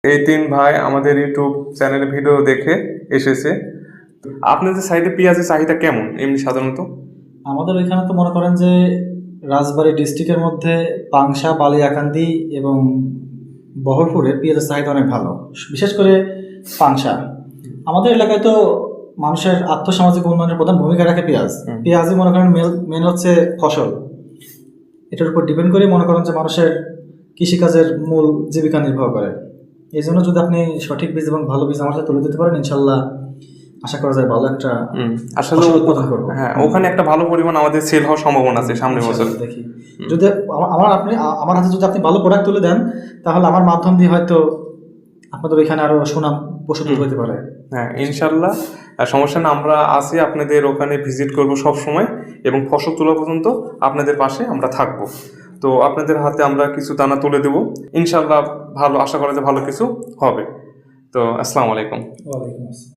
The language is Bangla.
এই তিন ভাই আমাদের ইউটিউব চ্যানেলে ভিডিও দেখে এসেছে। আপনাদের সাইডে পেঁয়াজের চাহিদা কেমন এমনি সাধারণত? আমাদের ওইখানে তো মনে করেন যে রাজবাড়ী ডিস্ট্রিক্টের মধ্যে পাংশা, বালিয়াকান্দি এবং বহরপুরে পেঁয়াজের চাহিদা অনেক ভালো, বিশেষ করে পাংশা। আমাদের এলাকায় তো মানুষের আর্থসামাজিক উন্নয়নের প্রধান ভূমিকা রাখে পেঁয়াজ। পেঁয়াজই মনে করেন মেন হচ্ছে ফসল, এটার উপর ডিপেন্ড করে মনে করেন যে মানুষের কৃষিকাজের মূল জীবিকা নির্ভর করে। এই জন্য যদি আপনি সঠিক বীজ এবং ভালো বীজ আমার সাথে তুলে দিতে পারেন, ইনশাল্লাহ আশা করা যায় ভালো একটা আসলে ফসল উৎপাদন করবো। হ্যাঁ, ওখানে একটা ভালো পরিমাণ আমাদের সেল হওয়ার সম্ভাবনা আছে সামনের বছর। দেখি যদি আমার হাতে যদি আপনি ভালো প্রোডাক্ট তুলে দেন, তাহলে আমার মাধ্যম দিয়ে হয়তো আপনাদের ওইখানে আরো সুনাম প্রসূত হতে পারে। হ্যাঁ, ইনশাল্লাহ সমস্যা না, আমরা আসি আপনাদের ওখানে ভিজিট করব সব সময়, এবং ফসল তোলা পর্যন্ত আপনাদের পাশে আমরা থাকব। তো আপনাদের হাতে আমরা কিছু দানা তুলে দেব, ইনশাল্লাহ ভালো, আশা করা যায় ভালো কিছু হবে। তো আসসালামু আলাইকুম। ওয়ালাইকুম আসসালাম।